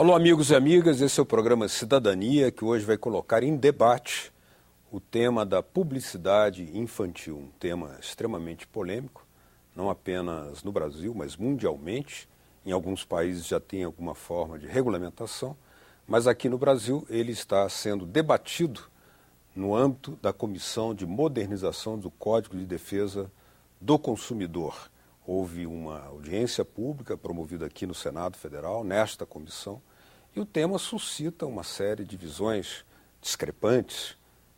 Alô, amigos e amigas, esse é o programa Cidadania, que hoje vai colocar em debate o tema da publicidade infantil, um tema extremamente polêmico, não apenas no Brasil, mas mundialmente. Em alguns países já tem alguma forma de regulamentação, mas aqui no Brasil ele está sendo debatido no âmbito da Comissão de Modernização do Código de Defesa do Consumidor. Houve uma audiência pública promovida aqui no Senado Federal, nesta comissão, e o tema suscita uma série de visões discrepantes,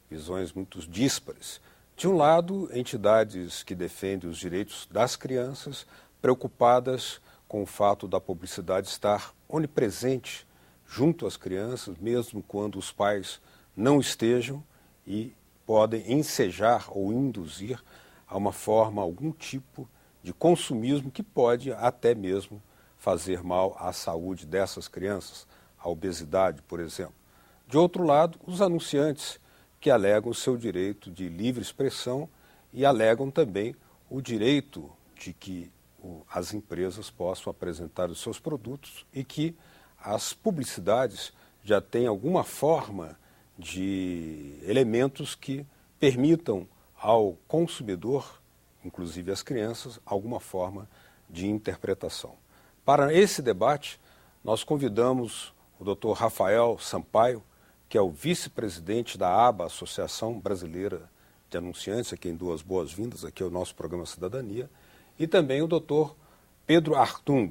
visões muito díspares. De um lado, entidades que defendem os direitos das crianças, preocupadas com o fato da publicidade estar onipresente junto às crianças, mesmo quando os pais não estejam, e podem ensejar ou induzir a uma forma, algum tipo de consumismo que pode até mesmo fazer mal à saúde dessas crianças, a obesidade, por exemplo. De outro lado, os anunciantes, que alegam o seu direito de livre expressão e alegam também o direito de que as empresas possam apresentar os seus produtos e que as publicidades já têm alguma forma de elementos que permitam ao consumidor, inclusive às crianças, alguma forma de interpretação. Para esse debate, nós convidamos o Dr. Rafael Sampaio, que é o vice-presidente da ABA, Associação Brasileira de Anunciantes, a quem dou as boas-vindas aqui ao nosso programa Cidadania, e também o Dr. Pedro Hartung,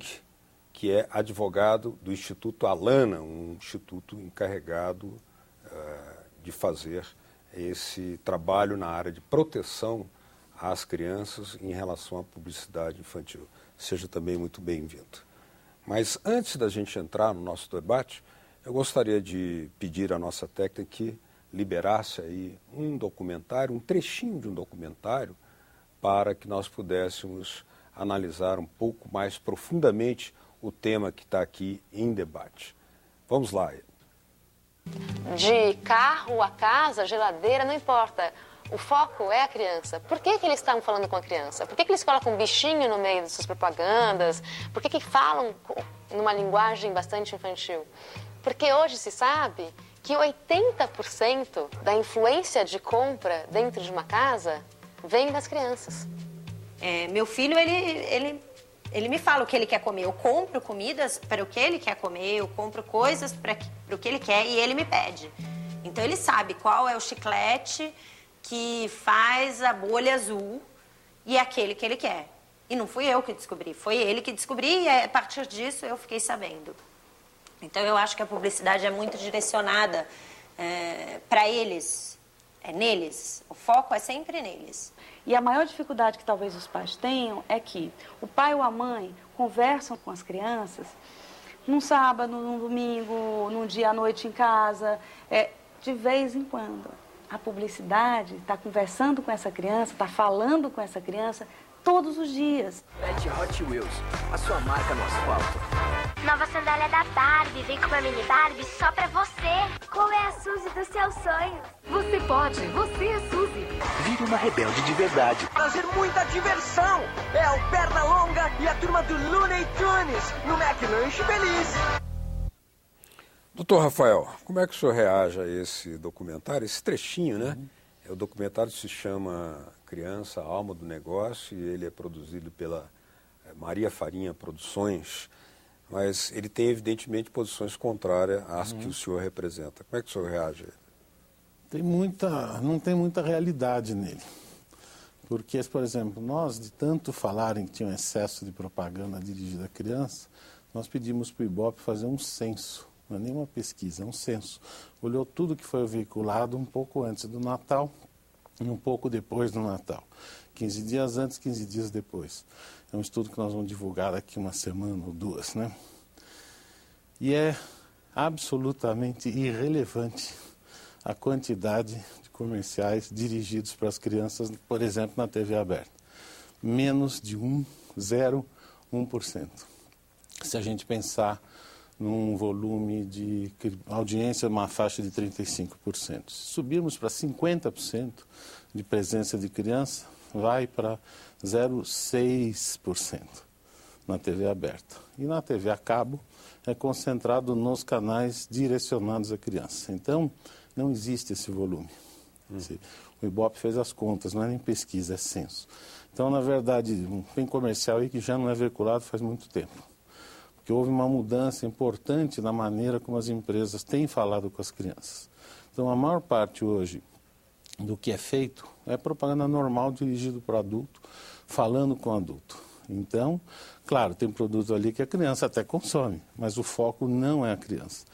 que é advogado do Instituto Alana, um instituto encarregado de fazer esse trabalho na área de proteção às crianças em relação à publicidade infantil. Seja também muito bem-vindo. Mas antes da gente entrar no nosso debate, eu gostaria de pedir à nossa técnica que liberasse aí um documentário, um trechinho de um documentário, para que nós pudéssemos analisar um pouco mais profundamente o tema que está aqui em debate. Vamos lá. De carro a casa, geladeira, não importa. O foco é a criança. Por que eles estavam falando com a criança? Por que eles colocam um bichinho no meio dessas propagandas? Por que falam numa linguagem bastante infantil? Porque hoje se sabe que 80% da influência de compra dentro de uma casa vem das crianças. Meu filho, ele me fala o que ele quer comer. Eu compro comidas para o que ele quer comer, eu compro coisas para o que ele quer e ele me pede. Então ele sabe qual é o chiclete que faz a bolha azul e é aquele que ele quer. E não fui eu que descobri, foi ele que descobriu e a partir disso eu fiquei sabendo. Então eu acho que a publicidade é muito direcionada para eles, é neles, o foco é sempre neles. E a maior dificuldade que talvez os pais tenham é que o pai ou a mãe conversam com as crianças num sábado, num domingo, num dia à noite em casa, de vez em quando. A publicidade está conversando com essa criança, está falando com essa criança todos os dias. Pet Hot Wheels, a sua marca no asfalto. Nova sandália da Barbie, vem com uma mini Barbie só pra você. Qual é a Suzy dos seus sonhos? Você pode, você é Suzy. Vire uma rebelde de verdade. Trazer muita diversão. É o Pernalonga e a turma do Looney Tunes no McLanche Feliz. Doutor Rafael, como é que o senhor reage a esse documentário, esse trechinho, né? O documentário se chama Criança, a Alma do Negócio, e ele é produzido pela Maria Farinha Produções, mas ele tem evidentemente posições contrárias às que o senhor representa. Como é que o senhor reage? Não tem muita realidade nele. Porque, por exemplo, nós, de tanto falarem que tinha um excesso de propaganda dirigida à criança, nós pedimos para o Ibope fazer um censo. Não é nenhuma pesquisa, é um censo. Olhou tudo que foi veiculado um pouco antes do Natal e um pouco depois do Natal. 15 dias antes, 15 dias depois. É um estudo que nós vamos divulgar daqui uma semana ou duas, né? E é absolutamente irrelevante a quantidade de comerciais dirigidos para as crianças, por exemplo, na TV aberta. Menos de 0,1%. Se a gente pensar num volume de audiência, uma faixa de 35%. Se subirmos para 50% de presença de criança, vai para 0,6%. na TV aberta. E na TV a cabo é concentrado nos canais direcionados à criança. Então, não existe esse volume. O Ibope fez as contas, não é nem pesquisa, é censo. Então, na verdade, tem comercial aí que já não é veiculado faz muito tempo. Porque houve uma mudança importante na maneira como as empresas têm falado com as crianças. Então, a maior parte hoje do que é feito é propaganda normal dirigido para o adulto, falando com o adulto. Então, claro, tem produto ali que a criança até consome, mas o foco não é a criança.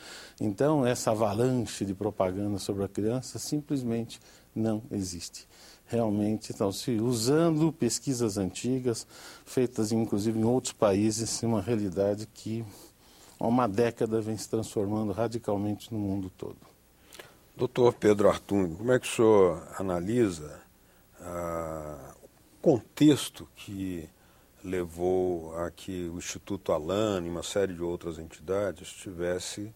Então, essa avalanche de propaganda sobre a criança simplesmente não existe. Realmente, então, usando pesquisas antigas, feitas inclusive em outros países, uma realidade que há uma década vem se transformando radicalmente no mundo todo. Doutor Pedro Artung, como é que o senhor analisa o contexto que levou a que o Instituto Alana e uma série de outras entidades tivesse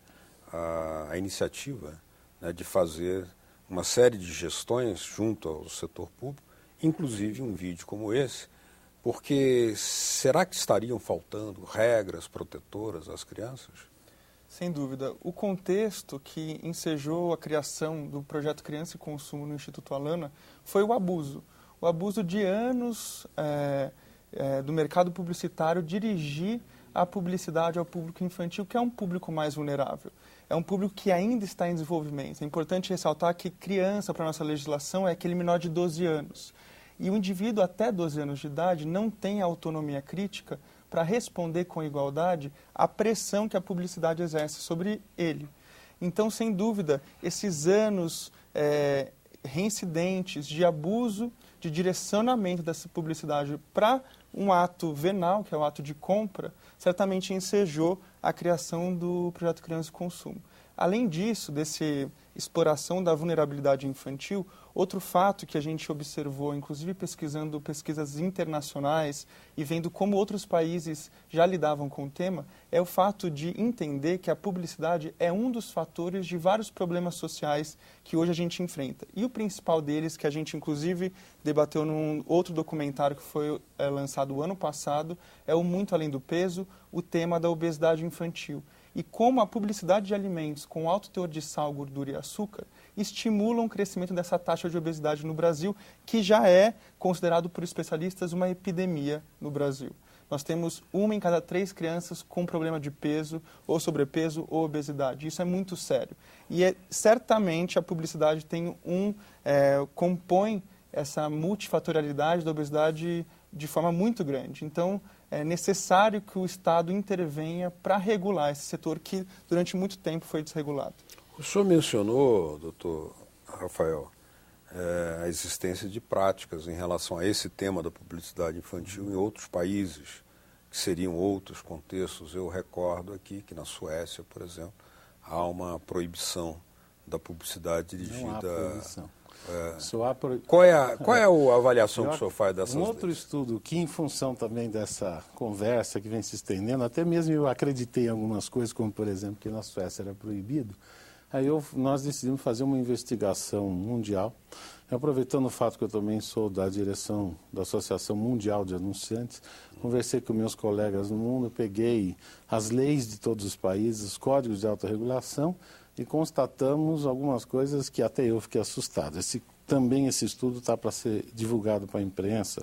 a iniciativa, né, de fazer uma série de gestões junto ao setor público, inclusive um vídeo como esse, porque será que estariam faltando regras protetoras às crianças? Sem dúvida. O contexto que ensejou a criação do projeto Criança e Consumo no Instituto Alana foi o abuso. O abuso de anos do mercado publicitário dirigir a publicidade ao público infantil, que é um público mais vulnerável. É um público que ainda está em desenvolvimento. É importante ressaltar que criança, para a nossa legislação, é aquele menor de 12 anos. E o indivíduo até 12 anos de idade não tem autonomia crítica para responder com igualdade à pressão que a publicidade exerce sobre ele. Então, sem dúvida, esses anos reincidentes de abuso, de direcionamento dessa publicidade para um ato venal, que é o ato de compra, certamente ensejou a criação do projeto Criança e Consumo. Além disso, dessa exploração da vulnerabilidade infantil, outro fato que a gente observou, inclusive pesquisando pesquisas internacionais e vendo como outros países já lidavam com o tema, é o fato de entender que a publicidade é um dos fatores de vários problemas sociais que hoje a gente enfrenta. E o principal deles, que a gente inclusive debateu num outro documentário que foi lançado o ano passado, é o Muito Além do Peso, o tema da obesidade infantil. E como a publicidade de alimentos com alto teor de sal, gordura e açúcar estimulam o crescimento dessa taxa de obesidade no Brasil, que já é considerado por especialistas uma epidemia no Brasil. Nós temos 1 em cada 3 crianças com problema de peso, ou sobrepeso, ou obesidade. Isso é muito sério. E certamente a publicidade tem compõe essa multifatorialidade da obesidade de forma muito grande. Então, é necessário que o Estado intervenha para regular esse setor que durante muito tempo foi desregulado. O senhor mencionou, doutor Rafael, a existência de práticas em relação a esse tema da publicidade infantil em outros países, que seriam outros contextos. Eu recordo aqui que na Suécia, por exemplo, há uma proibição da publicidade dirigida... Não há proibição. Qual é a avaliação que o senhor faz dessas leis? Outro estudo que, em função também dessa conversa que vem se estendendo, até mesmo eu acreditei em algumas coisas, como por exemplo que na Suécia era proibido, aí nós decidimos fazer uma investigação mundial, aproveitando o fato que eu também sou da direção da Associação Mundial de Anunciantes, conversei com meus colegas no mundo, peguei as leis de todos os países, os códigos de autorregulação, e constatamos algumas coisas que até eu fiquei assustado. Também esse estudo está para ser divulgado para a imprensa,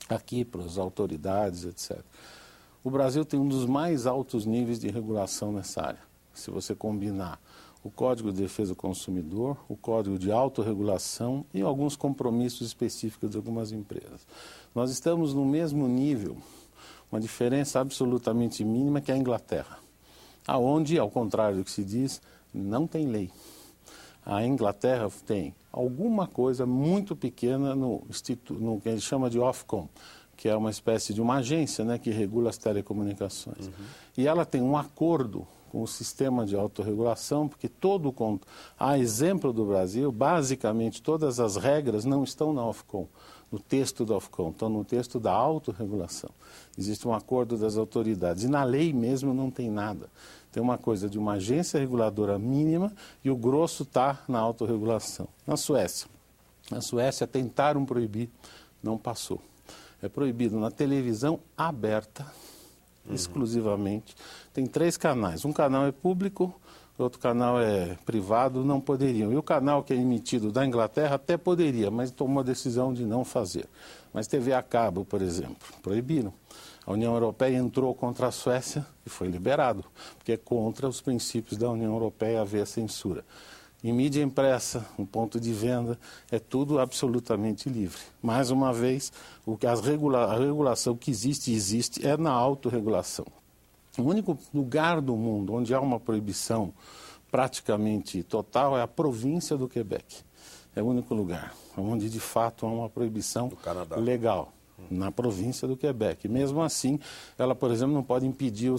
aqui para as autoridades, etc. O Brasil tem um dos mais altos níveis de regulação nessa área. Se você combinar o Código de Defesa do Consumidor, o Código de Autorregulação e alguns compromissos específicos de algumas empresas. Nós estamos no mesmo nível, uma diferença absolutamente mínima, que é a Inglaterra, aonde, ao contrário do que se diz, não tem lei. A Inglaterra tem alguma coisa muito pequena no que ele chama de Ofcom, que é uma espécie de uma agência, né, que regula as telecomunicações. E ela tem um acordo com o sistema de autorregulação, porque a exemplo do Brasil, basicamente todas as regras não estão na Ofcom, no texto da Ofcom, estão no texto da autorregulação. Existe um acordo das autoridades, e na lei mesmo não tem nada. Tem uma coisa de uma agência reguladora mínima e o grosso está na autorregulação. Na Suécia tentaram proibir, não passou. É proibido na televisão aberta, exclusivamente. Tem 3 canais. Um canal é público, outro canal é privado, não poderiam. E o canal que é emitido da Inglaterra até poderia, mas tomou a decisão de não fazer. Mas TV a cabo, por exemplo, proibiram. A União Europeia entrou contra a Suécia e foi liberado, porque é contra os princípios da União Europeia haver censura. Em mídia impressa, no ponto de venda, é tudo absolutamente livre. Mais uma vez, a regulação que existe é na autorregulação. O único lugar do mundo onde há uma proibição praticamente total é a província do Quebec. É o único lugar onde, de fato, há uma proibição legal, na província do Quebec. Mesmo assim, ela, por exemplo, não pode impedir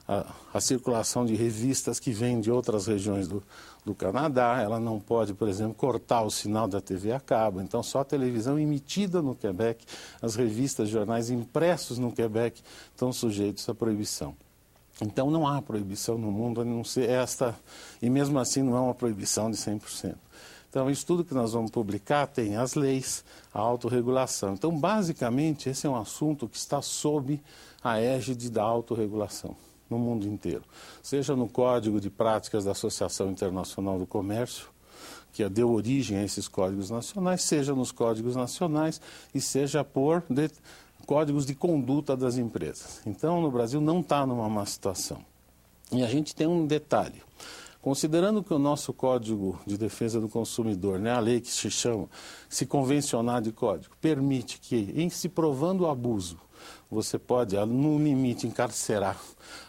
a circulação de revistas que vêm de outras regiões do Canadá. Ela não pode, por exemplo, cortar o sinal da TV a cabo. Então, só a televisão emitida no Quebec, as revistas, jornais impressos no Quebec estão sujeitos à proibição. Então, não há proibição no mundo, a não ser esta, e mesmo assim não é uma proibição de 100%. Então, isso tudo que nós vamos publicar tem as leis, a autorregulação. Então, basicamente, esse é um assunto que está sob a égide da autorregulação no mundo inteiro. Seja no Código de Práticas da Associação Internacional do Comércio, que deu origem a esses códigos nacionais, seja nos códigos nacionais e seja por códigos de conduta das empresas. Então, no Brasil não está numa má situação. E a gente tem um detalhe. Considerando que o nosso Código de Defesa do Consumidor, a lei que se chama, se convencionar de código, permite que, em se provando o abuso, você pode, no limite, encarcerar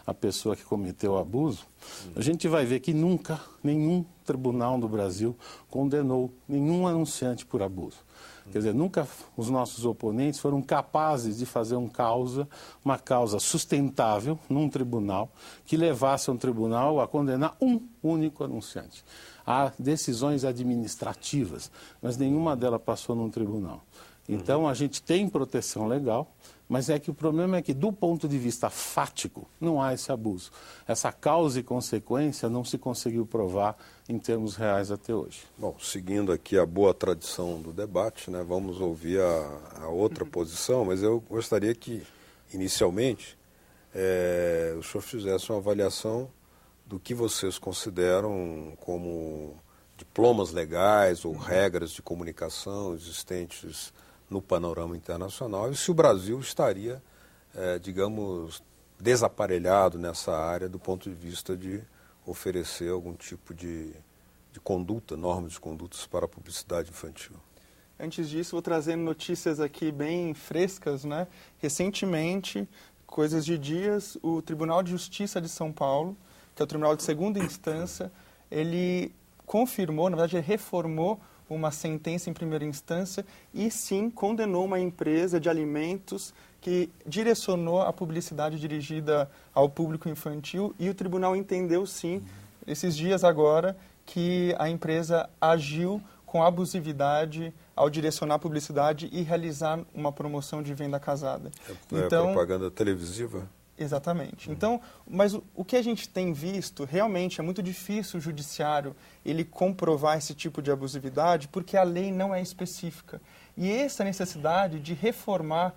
a pessoa que cometeu o abuso, a gente vai ver que nunca nenhum tribunal do Brasil condenou nenhum anunciante por abuso. Quer dizer, nunca os nossos oponentes foram capazes de fazer uma causa sustentável num tribunal que levasse um tribunal a condenar um único anunciante. Há decisões administrativas, mas nenhuma delas passou num tribunal. Então, a gente tem proteção legal, mas é que o problema é que, do ponto de vista fático, não há esse abuso. Essa causa e consequência não se conseguiu provar em termos reais até hoje. Bom, seguindo aqui a boa tradição do debate, vamos ouvir a outra posição, mas eu gostaria que, inicialmente, o senhor fizesse uma avaliação do que vocês consideram como diplomas legais ou regras de comunicação existentes no panorama internacional e se o Brasil estaria, digamos, desaparelhado nessa área do ponto de vista de oferecer algum tipo de conduta, normas de condutas para a publicidade infantil. Antes disso, vou trazendo notícias aqui bem frescas, Recentemente, coisas de dias, o Tribunal de Justiça de São Paulo, que é o Tribunal de Segunda Instância, ele confirmou, na verdade, ele reformou uma sentença em primeira instância e sim condenou uma empresa de alimentos que direcionou a publicidade dirigida ao público infantil e o tribunal entendeu sim, esses dias agora, que a empresa agiu com abusividade ao direcionar a publicidade e realizar uma promoção de venda casada. Então, propaganda televisiva? Exatamente. Então, mas o que a gente tem visto, realmente é muito difícil o judiciário ele comprovar esse tipo de abusividade porque a lei não é específica. E essa necessidade de reformular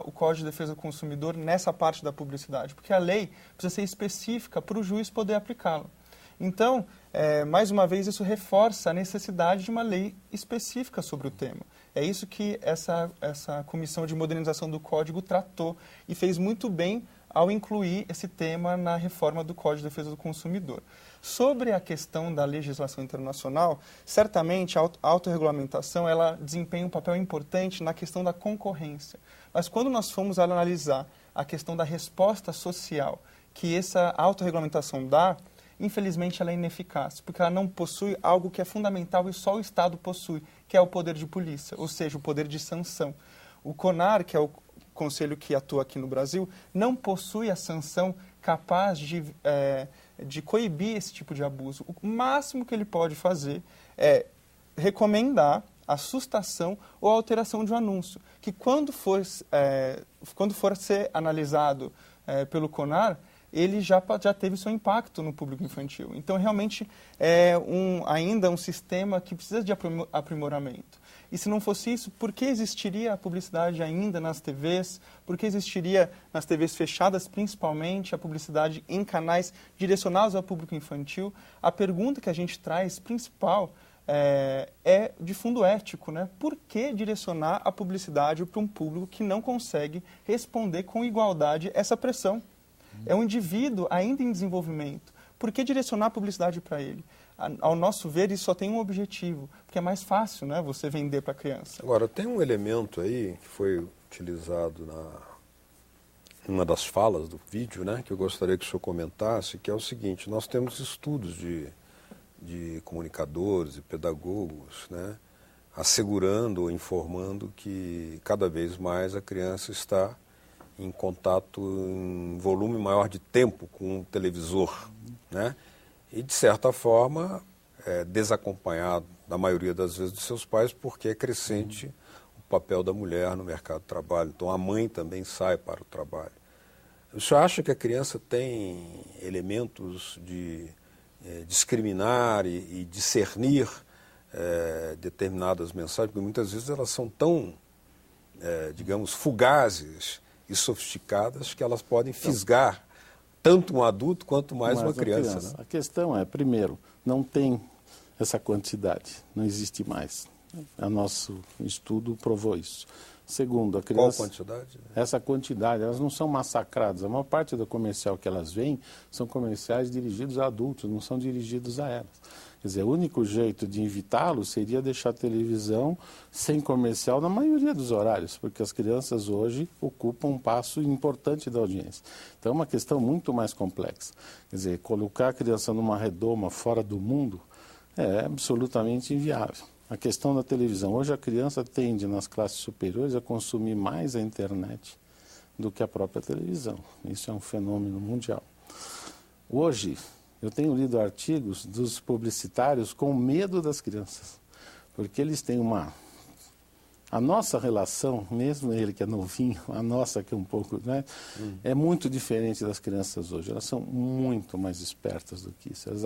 o Código de Defesa do Consumidor nessa parte da publicidade, porque a lei precisa ser específica para o juiz poder aplicá-la. Então, mais uma vez, isso reforça a necessidade de uma lei específica sobre o tema. É isso que essa Comissão de Modernização do Código tratou e fez muito bem ao incluir esse tema na reforma do Código de Defesa do Consumidor. Sobre a questão da legislação internacional, certamente a autorregulamentação ela desempenha um papel importante na questão da concorrência. Mas quando nós formos analisar a questão da resposta social que essa autorregulamentação dá, infelizmente ela é ineficaz, porque ela não possui algo que é fundamental e só o Estado possui, que é o poder de polícia, ou seja, o poder de sanção. O CONAR, que é o conselho que atua aqui no Brasil, não possui a sanção capaz de coibir esse tipo de abuso. O máximo que ele pode fazer é recomendar a sustação ou a alteração de um anúncio, que quando for ser analisado pelo CONAR, ele já teve seu impacto no público infantil. Então, realmente, é ainda um sistema que precisa de aprimoramento. E se não fosse isso, por que existiria a publicidade ainda nas TVs? Por que existiria nas TVs fechadas, principalmente, a publicidade em canais direcionados ao público infantil? A pergunta que a gente traz, principal, é de fundo ético, né? Por que direcionar a publicidade para um público que não consegue responder com igualdade essa pressão? É um indivíduo ainda em desenvolvimento. Por que direcionar a publicidade para ele? Ao nosso ver, isso só tem um objetivo, porque é mais fácil, né, você vender para a criança. Agora, tem um elemento aí que foi utilizado numa das falas do vídeo, né, que eu gostaria que o senhor comentasse, que é o seguinte: nós temos estudos de comunicadores e pedagogos, né, assegurando ou informando que cada vez mais a criança está em contato em volume maior de tempo com o televisor, né? E, de certa forma, desacompanhado, na maioria das vezes, dos seus pais, porque é crescente o papel da mulher no mercado de trabalho. Então, a mãe também sai para o trabalho. O senhor acha que a criança tem elementos de discriminar e discernir determinadas mensagens? Porque muitas vezes elas são tão, digamos, fugazes e sofisticadas que elas podem fisgar tanto um adulto quanto mais uma criança. Né? A questão é, primeiro, não tem essa quantidade, não existe mais. O nosso estudo provou isso. Segundo, a criança... Qual quantidade? Essa quantidade, elas não são massacradas. A maior parte do comercial que elas veem são comerciais dirigidos a adultos, não são dirigidos a elas. Quer dizer, o único jeito de evitá-lo seria deixar a televisão sem comercial na maioria dos horários, porque as crianças hoje ocupam um passo importante da audiência. Então é uma questão muito mais complexa. Quer dizer, colocar a criança numa redoma fora do mundo é absolutamente inviável. A questão da televisão. Hoje a criança tende, nas classes superiores, a consumir mais a internet do que a própria televisão. Isso é um fenômeno mundial. Hoje, eu tenho lido artigos dos publicitários com medo das crianças, porque eles têm a nossa relação, mesmo ele que é novinho, a nossa que é um pouco, né, é muito diferente das crianças hoje. Elas são muito mais espertas do que isso. Elas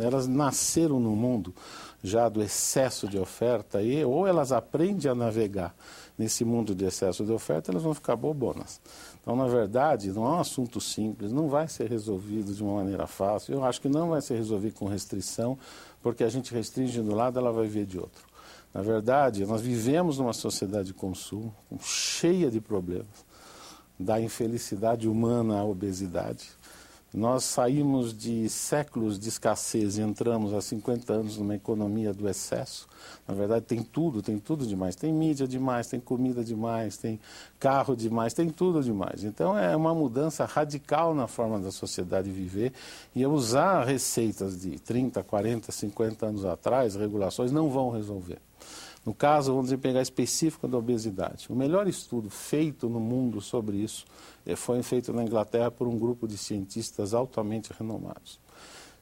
elas nasceram no mundo já do excesso de oferta, ou elas aprendem a navegar nesse mundo de excesso de oferta, elas vão ficar bobonas. Então, na verdade, não é um assunto simples, não vai ser resolvido de uma maneira fácil. Eu acho que não vai ser resolvido com restrição, porque a gente restringe de um lado, ela vai ver de outro. Na verdade, nós vivemos numa sociedade de consumo cheia de problemas, da infelicidade humana à obesidade. Nós saímos de séculos de escassez e entramos há 50 anos numa economia do excesso. Na verdade, tem tudo demais. Tem mídia demais, tem comida demais, tem carro demais, tem tudo demais. Então, é uma mudança radical na forma da sociedade viver. E usar receitas de 30, 40, 50 anos atrás, regulações, não vão resolver. No caso, vamos pegar específico da obesidade. O melhor estudo feito no mundo sobre isso foi feito na Inglaterra por um grupo de cientistas altamente renomados.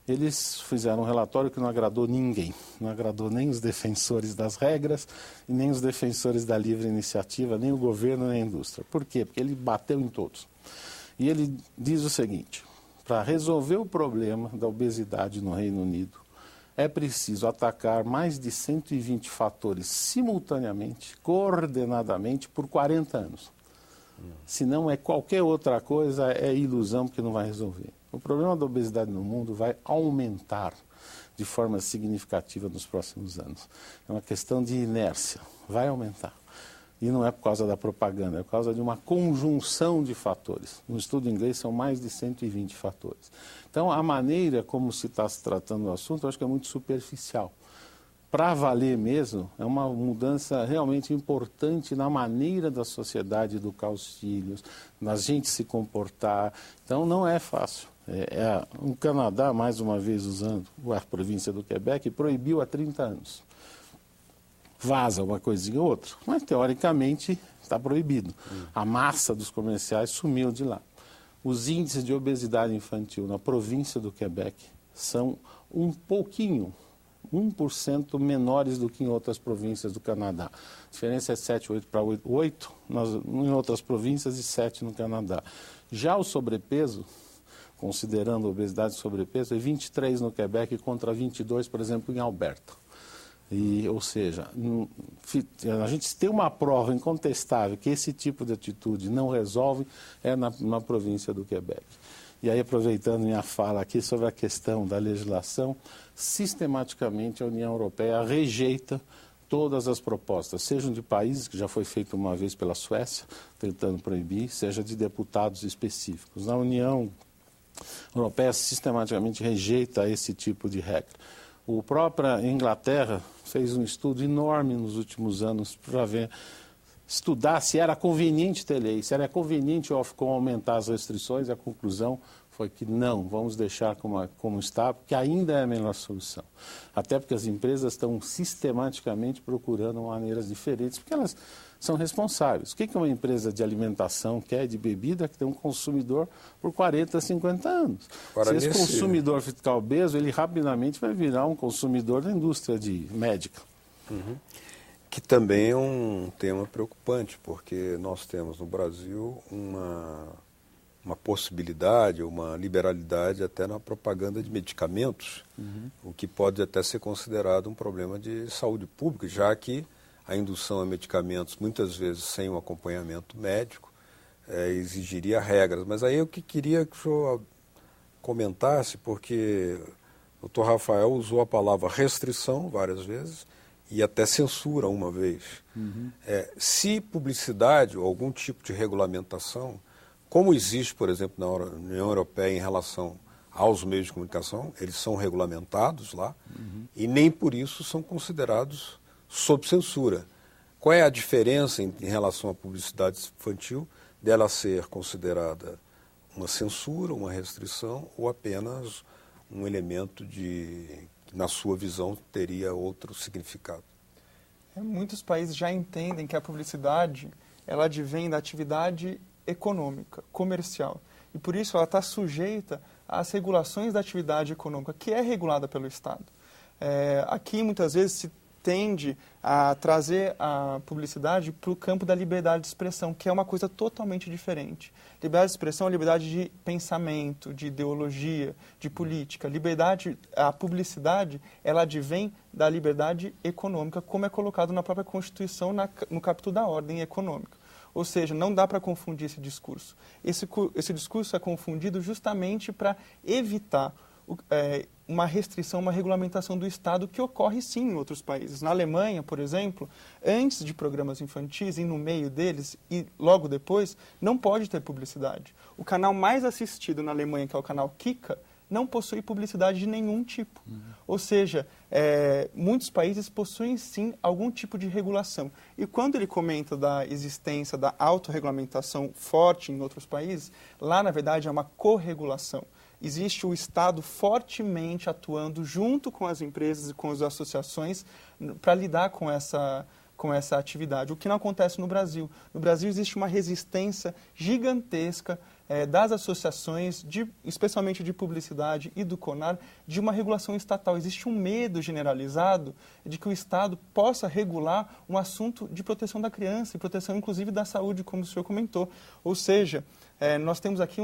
Eles fizeram um relatório que não agradou ninguém. Não agradou nem os defensores das regras, e nem os defensores da livre iniciativa, nem o governo, nem a indústria. Por quê? Porque ele bateu em todos. E ele diz o seguinte: para resolver o problema da obesidade no Reino Unido, é preciso atacar mais de 120 fatores simultaneamente, coordenadamente, por 40 anos. Se não é qualquer outra coisa, é ilusão, porque não vai resolver. O problema da obesidade no mundo vai aumentar de forma significativa nos próximos anos. É uma questão de inércia, vai aumentar. E não é por causa da propaganda, é por causa de uma conjunção de fatores. No estudo inglês são mais de 120 fatores. Então, a maneira como se está se tratando o assunto, eu acho que é muito superficial. Para valer mesmo, é uma mudança realmente importante na maneira da sociedade educar os filhos, na gente se comportar. Então, não é fácil. O Canadá, mais uma vez usando a província do Quebec, proibiu há 30 anos. Vaza uma coisinha ou outra, mas teoricamente está proibido. A massa dos comerciais sumiu de lá. Os índices de obesidade infantil na província do Quebec são um pouquinho, 1% menores do que em outras províncias do Canadá. A diferença é 7, 8 para 8 em outras províncias e 7 no Canadá. Já o sobrepeso, considerando a obesidade e sobrepeso, é 23 no Quebec contra 22, por exemplo, em Alberta. Ou seja, a gente tem uma prova incontestável que esse tipo de atitude não resolve na província do Quebec. E aí, aproveitando minha fala aqui sobre a questão da legislação, sistematicamente a União Europeia rejeita todas as propostas, sejam de países, que já foi feito uma vez pela Suécia, tentando proibir, seja de deputados específicos. A União Europeia sistematicamente rejeita esse tipo de regra. A própria Inglaterra fez um estudo enorme nos últimos anos para estudar se era conveniente ter lei, se era conveniente o Ofcom aumentar as restrições, e a conclusão foi que não, vamos deixar como está, porque ainda é a melhor solução. Até porque as empresas estão sistematicamente procurando maneiras diferentes, porque elas são responsáveis. O que uma empresa de alimentação quer, de bebida, que tem um consumidor por 40, 50 anos? Se esse consumidor ficar obeso, ele rapidamente vai virar um consumidor da indústria médica. Uhum. Que também é um tema preocupante, porque nós temos no Brasil uma possibilidade, uma liberalidade até na propaganda de medicamentos, o que pode até ser considerado um problema de saúde pública, já que a indução a medicamentos, muitas vezes sem um acompanhamento médico, exigiria regras. Mas aí eu queria que o senhor comentasse, porque o Dr. Rafael usou a palavra restrição várias vezes, e até censura uma vez. Se publicidade ou algum tipo de regulamentação, como existe, por exemplo, na União Europeia em relação aos meios de comunicação, eles são regulamentados lá e nem por isso são considerados sob censura. Qual é a diferença em relação à publicidade infantil dela ser considerada uma censura, uma restrição ou apenas um elemento que, na sua visão, teria outro significado? Muitos países já entendem que a publicidade ela advém da atividade econômica, comercial. E por isso ela está sujeita às regulações da atividade econômica, que é regulada pelo Estado. Aqui, muitas vezes, se tende a trazer a publicidade para o campo da liberdade de expressão, que é uma coisa totalmente diferente. Liberdade de expressão é liberdade de pensamento, de ideologia, de política. A publicidade, ela advém da liberdade econômica, como é colocado na própria Constituição, no capítulo da ordem econômica. Ou seja, não dá para confundir esse discurso. Esse discurso é confundido justamente para evitar uma restrição, uma regulamentação do Estado que ocorre sim em outros países. Na Alemanha, por exemplo, antes de programas infantis e no meio deles e logo depois, não pode ter publicidade. O canal mais assistido na Alemanha, que é o canal Kika, não possui publicidade de nenhum tipo. Ou seja, muitos países possuem sim algum tipo de regulação. E quando ele comenta da existência da autorregulamentação forte em outros países, lá na verdade é uma corregulação. Existe o Estado fortemente atuando junto com as empresas e com as associações para lidar com essa atividade, o que não acontece no Brasil. No Brasil existe uma resistência gigantesca das associações, especialmente de publicidade e do CONAR, de uma regulação estatal. Existe um medo generalizado de que o Estado possa regular um assunto de proteção da criança e proteção, inclusive, da saúde, como o senhor comentou. Ou seja, nós temos aqui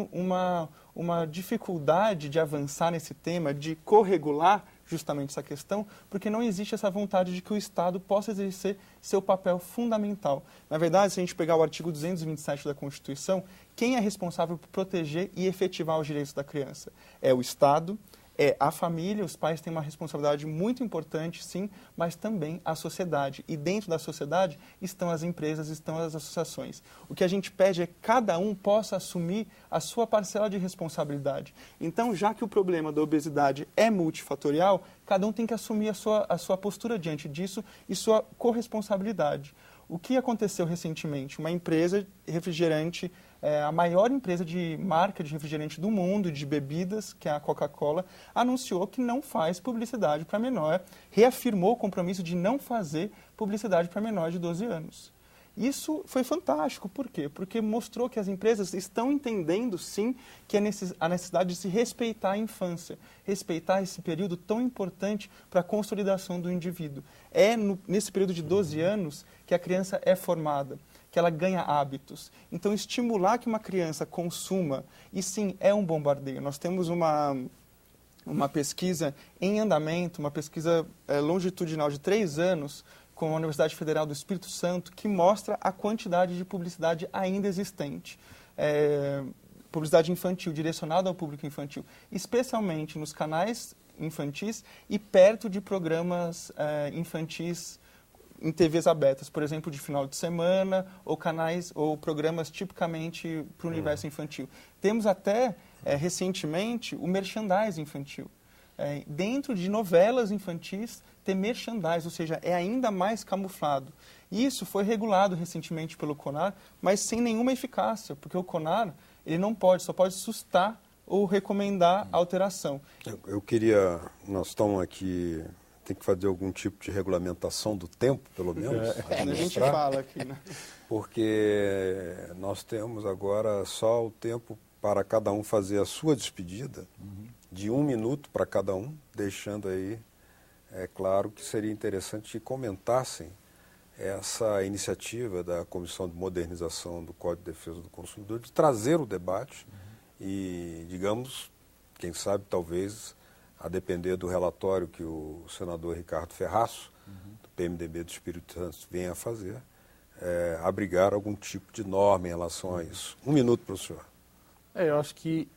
uma dificuldade de avançar nesse tema, de corregular justamente essa questão, porque não existe essa vontade de que o Estado possa exercer seu papel fundamental. Na verdade, se a gente pegar o artigo 227 da Constituição, quem é responsável por proteger e efetivar os direitos da criança? É o Estado, é a família, os pais têm uma responsabilidade muito importante, sim, mas também a sociedade. E dentro da sociedade estão as empresas, estão as associações. O que a gente pede é que cada um possa assumir a sua parcela de responsabilidade. Então, já que o problema da obesidade é multifatorial, cada um tem que assumir a sua postura diante disso e sua corresponsabilidade. O que aconteceu recentemente? Uma empresa refrigerante, a maior empresa de marca de refrigerante do mundo, de bebidas, que é a Coca-Cola, anunciou que não faz publicidade para menor, reafirmou o compromisso de não fazer publicidade para menor de 12 anos. Isso foi fantástico. Por quê? Porque mostrou que as empresas estão entendendo, sim, que a necessidade de se respeitar a infância, respeitar esse período tão importante para a consolidação do indivíduo. É nesse período de 12 anos que a criança é formada, que ela ganha hábitos. Então, estimular que uma criança consuma, e sim, é um bombardeio. Nós temos uma pesquisa em andamento, uma pesquisa longitudinal de 3 anos, com a Universidade Federal do Espírito Santo, que mostra a quantidade de publicidade ainda existente. Publicidade infantil, direcionada ao público infantil, especialmente nos canais infantis e perto de programas infantis em TVs abertas, por exemplo, de final de semana, ou canais ou programas tipicamente para o universo infantil. Temos até, recentemente, o merchandising infantil. Dentro de novelas infantis, ter merchandising, ou seja, é ainda mais camuflado. Isso foi regulado recentemente pelo CONAR, mas sem nenhuma eficácia, porque o CONAR ele não pode, só pode sustar ou recomendar alteração. Eu queria, nós estamos aqui, tem que fazer algum tipo de regulamentação do tempo, pelo menos. A gente fala aqui, né? Porque nós temos agora só o tempo para cada um fazer a sua despedida, de 1 minuto para cada um, deixando aí, claro que seria interessante que comentassem essa iniciativa da Comissão de Modernização do Código de Defesa do Consumidor, de trazer o debate e, digamos, quem sabe, talvez, a depender do relatório que o senador Ricardo Ferraço, do PMDB do Espírito Santo, venha a fazer, abrigar algum tipo de norma em relação a isso. 1 minuto para o senhor. Eu acho que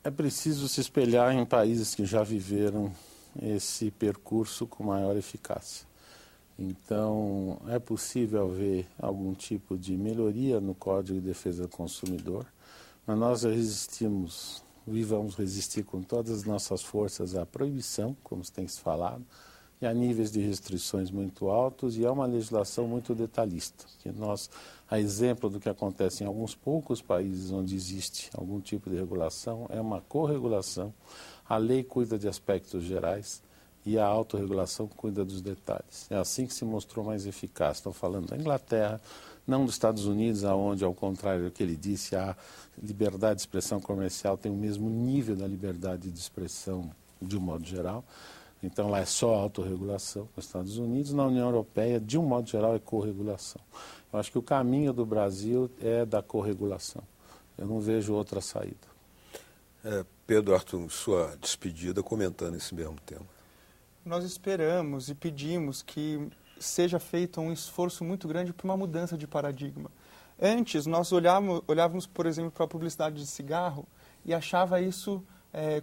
é preciso se espelhar em países que já viveram esse percurso com maior eficácia. Então, é possível haver algum tipo de melhoria no Código de Defesa do Consumidor, mas nós resistimos e vamos resistir com todas as nossas forças à proibição, como tem se falado, e a níveis de restrições muito altos, e é uma legislação muito detalhista, que nós, a exemplo do que acontece em alguns poucos países onde existe algum tipo de regulação, é uma corregulação, a lei cuida de aspectos gerais, e a autorregulação cuida dos detalhes. É assim que se mostrou mais eficaz. Estou falando da Inglaterra, não dos Estados Unidos, onde, ao contrário do que ele disse, a liberdade de expressão comercial tem o mesmo nível da liberdade de expressão de um modo geral. Então, lá é só autorregulação nos Estados Unidos. Na União Europeia, de um modo geral, é corregulação. Eu acho que o caminho do Brasil é da corregulação. Eu não vejo outra saída. Pedro Artung, sua despedida comentando esse mesmo tema. Nós esperamos e pedimos que seja feito um esforço muito grande para uma mudança de paradigma. Antes, nós olhávamos, por exemplo, para a publicidade de cigarro e achava isso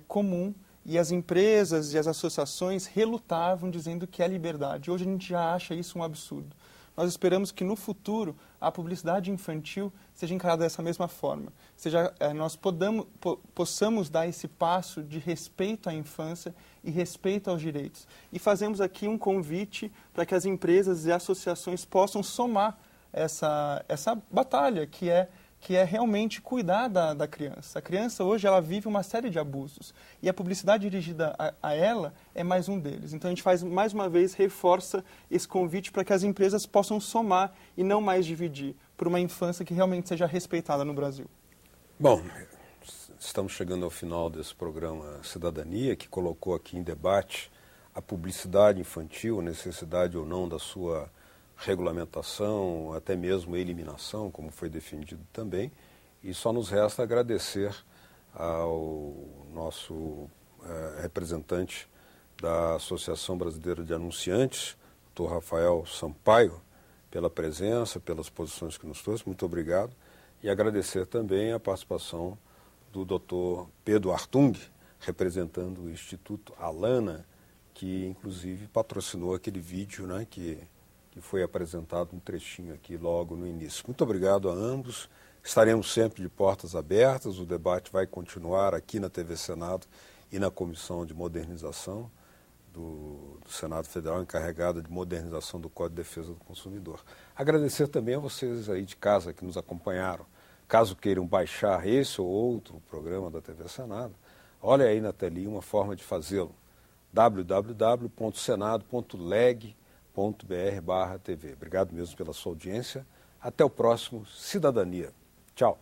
comum, e as empresas e as associações relutavam dizendo que é liberdade. Hoje a gente já acha isso um absurdo. Nós esperamos que no futuro a publicidade infantil seja encarada dessa mesma forma. Nós possamos dar esse passo de respeito à infância e respeito aos direitos. E fazemos aqui um convite para que as empresas e associações possam somar essa batalha, que é realmente cuidar da criança. A criança hoje ela vive uma série de abusos e a publicidade dirigida a ela é mais um deles. Então a gente faz, mais uma vez, reforça esse convite para que as empresas possam somar e não mais dividir, por uma infância que realmente seja respeitada no Brasil. Bom, estamos chegando ao final desse programa Cidadania, que colocou aqui em debate a publicidade infantil, a necessidade ou não da sua regulamentação, até mesmo eliminação, como foi defendido também. E só nos resta agradecer ao nosso representante da Associação Brasileira de Anunciantes, Dr. Rafael Sampaio, pela presença, pelas posições que nos trouxe. Muito obrigado. E agradecer também a participação do Dr. Pedro Artung, representando o Instituto Alana, que inclusive patrocinou aquele vídeo, né, que foi apresentado um trechinho aqui logo no início. Muito obrigado a ambos. Estaremos sempre de portas abertas. O debate vai continuar aqui na TV Senado e na Comissão de Modernização do Senado Federal, encarregada de modernização do Código de Defesa do Consumidor. Agradecer também a vocês aí de casa que nos acompanharam. Caso queiram baixar esse ou outro programa da TV Senado, olha aí na telinha uma forma de fazê-lo. www.senado.leg.br/TV. Obrigado mesmo pela sua audiência. Até o próximo Cidadania. Tchau.